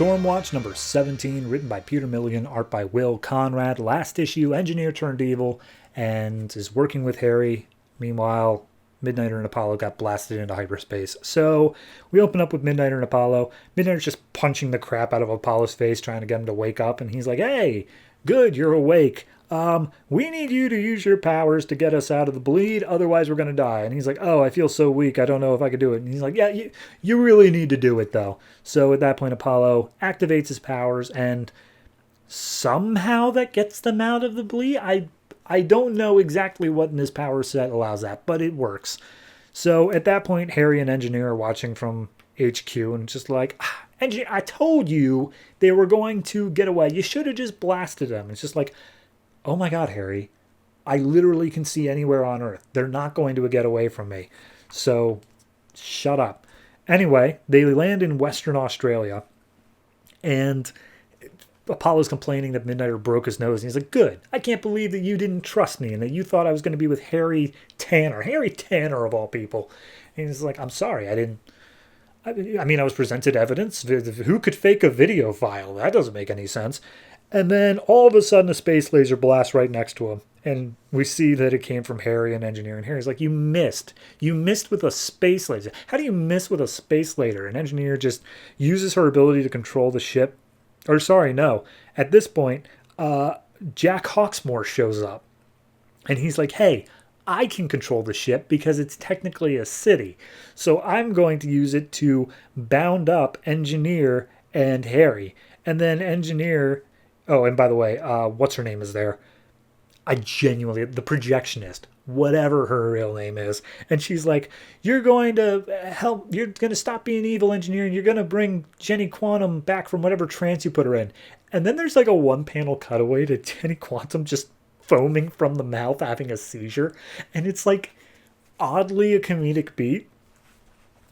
StormWatch number 17, written by Peter Milligan, art by Will Conrad. Last issue, engineer turned evil and is working with Harry. Meanwhile, Midnighter and Apollo got blasted into hyperspace. So we open up with Midnighter and Apollo. Midnighter's just punching the crap out of Apollo's face, trying to get him to wake up. And he's like, hey, good, you're awake. We need you to use your powers to get us out of the bleed, otherwise we're going to die. And he's like, oh, I feel so weak, I don't know if I could do it. And he's like, yeah, you really need to do it, though. So at that point, Apollo activates his powers, and somehow that gets them out of the bleed. I don't know exactly what in his power set allows that, but it works. So at that point, Harry and Engineer are watching from HQ and just like, Engineer, I told you they were going to get away. You should have just blasted them. It's just like, oh my God, Harry, I literally can see anywhere on Earth. They're not going to get away from me. So shut up. Anyway, they land in Western Australia, and Apollo's complaining that Midnighter broke his nose. And he's like, good. I can't believe that you didn't trust me and that you thought I was going to be with Harry Tanner. Harry Tanner, of all people. And he's like, I'm sorry. I was presented evidence. Who could fake a video file? That doesn't make any sense. And then all of a sudden a space laser blasts right next to him. And we see that it came from Harry and Engineer. And Harry's like, you missed. You missed with a space laser. How do you miss with a space laser? And Engineer just uses her ability to control the ship. Or sorry, no. At this point, Jack Hawksmoor shows up. And he's like, hey, I can control the ship because it's technically a city. So I'm going to use it to bound up Engineer and Harry. And then Engineer... Oh, and by the way, what's her name is there? The projectionist, whatever her real name is. And she's like, you're going to help, you're going to stop being evil, Engineer, and you're going to bring Jenny Quantum back from whatever trance you put her in. And then there's like a one-panel cutaway to Jenny Quantum just foaming from the mouth, having a seizure. And it's like oddly a comedic beat.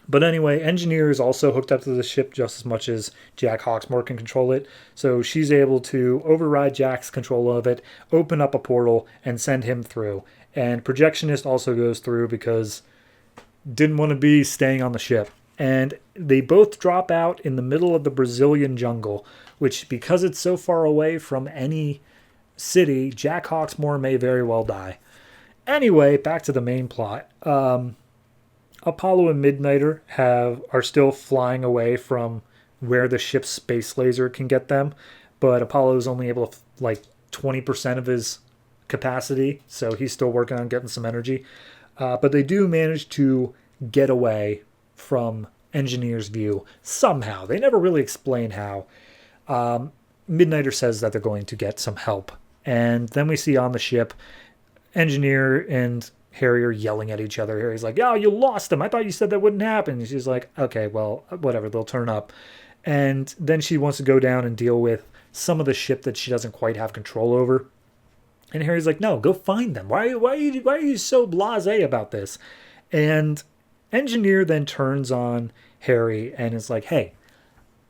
But anyway, Engineer is also hooked up to the ship just as much as Jack Hawksmoor can control it. So she's able to override Jack's control of it, open up a portal, and send him through. And Projectionist also goes through because didn't want to be staying on the ship. And they both drop out in the middle of the Brazilian jungle, which, because it's so far away from any city, Jack Hawksmoor may very well die. Anyway, back to the main plot. Apollo and Midnighter are still flying away from where the ship's space laser can get them, but Apollo is only able to like 20% of his capacity, so he's still working on getting some energy. But they do manage to get away from Engineer's view somehow. They never really explain how. Midnighter says that they're going to get some help, and then we see on the ship Engineer and Harry are yelling at each other. Harry's like, oh, you lost them. I thought you said that wouldn't happen. And she's like, okay, well, whatever. They'll turn up. And then she wants to go down and deal with some of the ship that she doesn't quite have control over. And Harry's like, no, go find them. Why are you so blasé about this? And Engineer then turns on Harry and is like, hey,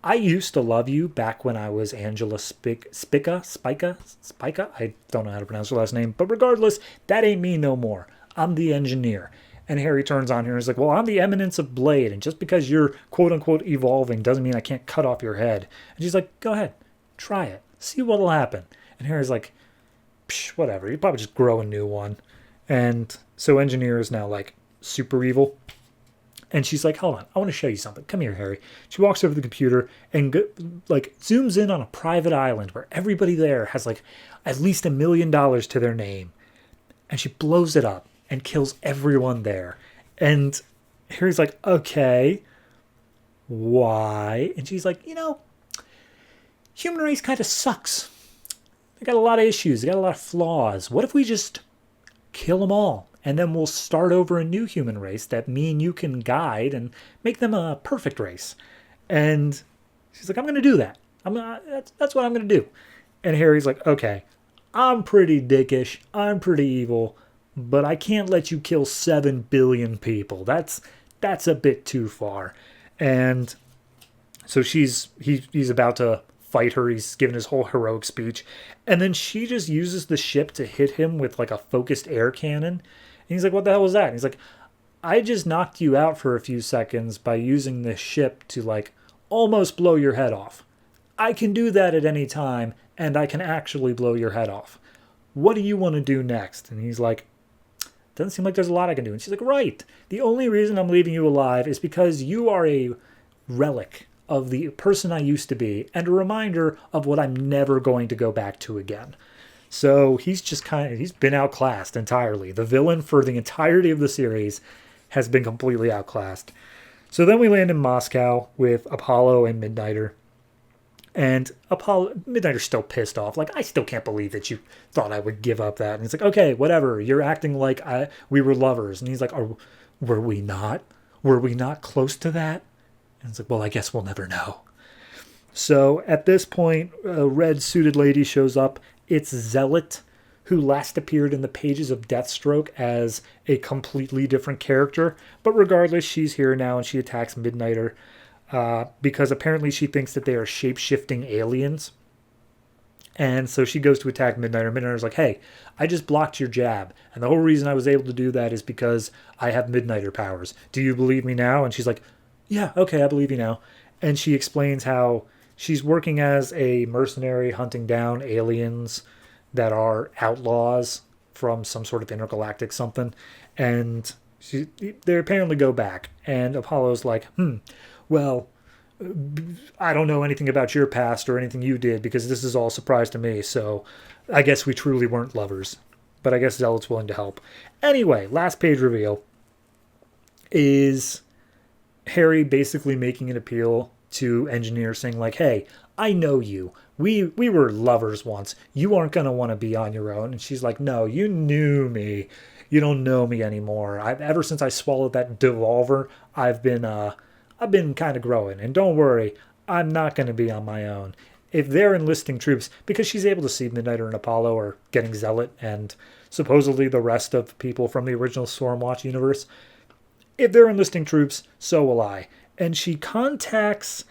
I used to love you back when I was Angela Spica? I don't know how to pronounce her last name. But regardless, that ain't me no more. I'm the Engineer. And Harry turns on her and is like, well, I'm the eminence of Blade, and just because you're quote-unquote evolving doesn't mean I can't cut off your head. And she's like, go ahead, try it. See what'll happen. And Harry's like, psh, whatever. You probably just grow a new one. And so Engineer is now like super evil. And she's like, hold on, I want to show you something. Come here, Harry. She walks over to the computer and zooms in on a private island where everybody there has like at least $1 million to their name. And she blows it up and kills everyone there. And Harry's like, okay, why? And she's like, human race kind of sucks. They got a lot of issues. They got a lot of flaws. What if we just kill them all? And then we'll start over a new human race that me and you can guide and make them a perfect race. And she's like, I'm going to do that. That's what I'm going to do. And Harry's like, okay, I'm pretty dickish. I'm pretty evil. But I can't let you kill 7 billion people. That's a bit too far. And so he's about to fight her. He's given his whole heroic speech. And then she just uses the ship to hit him with like a focused air cannon. And he's like, what the hell was that? And he's like, I just knocked you out for a few seconds by using this ship to like almost blow your head off. I can do that at any time, and I can actually blow your head off. What do you want to do next? And he's like, doesn't seem like there's a lot I can do. And she's like, right. The only reason I'm leaving you alive is because you are a relic of the person I used to be and a reminder of what I'm never going to go back to again. So he's been outclassed entirely. The villain for the entirety of the series has been completely outclassed. So then we land in Moscow with Apollo and Midnighter. And Midnighter's still pissed off. Like, I still can't believe that you thought I would give up that. And he's like, okay, whatever. You're acting like we were lovers. And he's like, were we not? Were we not close to that? And it's like, well, I guess we'll never know. So at this point, a red-suited lady shows up. It's Zealot, who last appeared in the pages of Deathstroke as a completely different character. But regardless, she's here now, and she attacks Midnighter. Because apparently she thinks that they are shape-shifting aliens. And so she goes to attack Midnighter. Midnighter's like, hey, I just blocked your jab. And the whole reason I was able to do that is because I have Midnighter powers. Do you believe me now? And she's like, yeah, okay, I believe you now. And she explains how she's working as a mercenary hunting down aliens that are outlaws from some sort of intergalactic something. And they apparently go back. And Apollo's like, well, I don't know anything about your past or anything you did because this is all a surprise to me. So I guess we truly weren't lovers. But I guess Zealot's willing to help. Anyway, last page reveal is Harry basically making an appeal to Engineer, saying like, hey, I know you. We were lovers once. You aren't going to want to be on your own. And she's like, no, you knew me. You don't know me anymore. Ever since I swallowed that devolver, I've been kind of growing. And don't worry, I'm not going to be on my own. If they're enlisting troops, because she's able to see Midnighter and Apollo are getting Zealot and supposedly the rest of people from the original StormWatch universe, if they're enlisting troops, so will I. And she contacts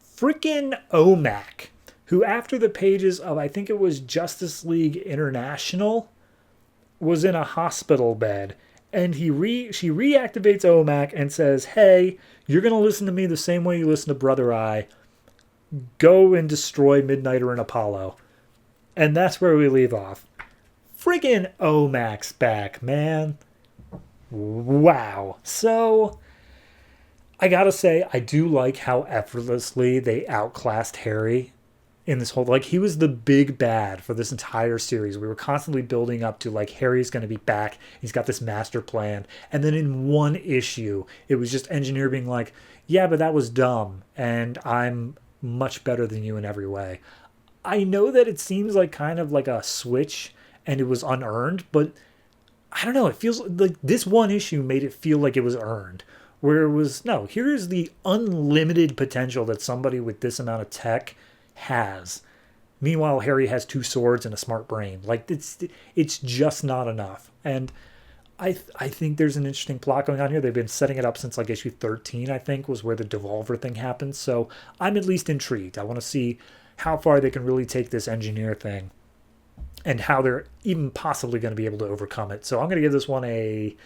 freaking OMAC, who after the pages of, I think it was Justice League International, was in a hospital bed. And she reactivates OMAC and says, hey, you're going to listen to me the same way you listen to Brother Eye. Go and destroy Midnighter and Apollo. And that's where we leave off. Friggin' OMAC's back, man. Wow. So, I gotta say, I do like how effortlessly they outclassed Harry in this whole, like, he was the big bad for this entire series. We were constantly building up to, like, Harry's going to be back. He's got this master plan. And then in one issue, it was just Engineer being like, yeah, but that was dumb. And I'm much better than you in every way. I know that it seems like kind of like a switch and it was unearned, but I don't know. It feels like this one issue made it feel like it was earned. Where it was, no, here's the unlimited potential that somebody with this amount of tech has. Meanwhile, Harry has 2 swords and a smart brain. Like, it's just not enough. And I think there's an interesting plot going on here. They've been setting it up since like issue 13, I think, was where the Devolver thing happened. So I'm at least intrigued. I want to see how far they can really take this Engineer thing and how they're even possibly going to be able to overcome it. So I'm going to give this one a...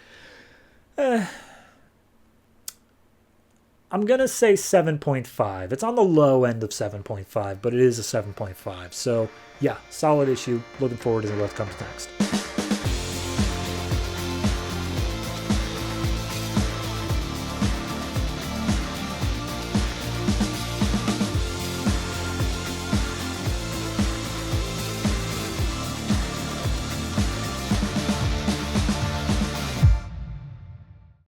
I'm going to say 7.5. It's on the low end of 7.5, but it is a 7.5. So, yeah, solid issue. Looking forward to what comes next.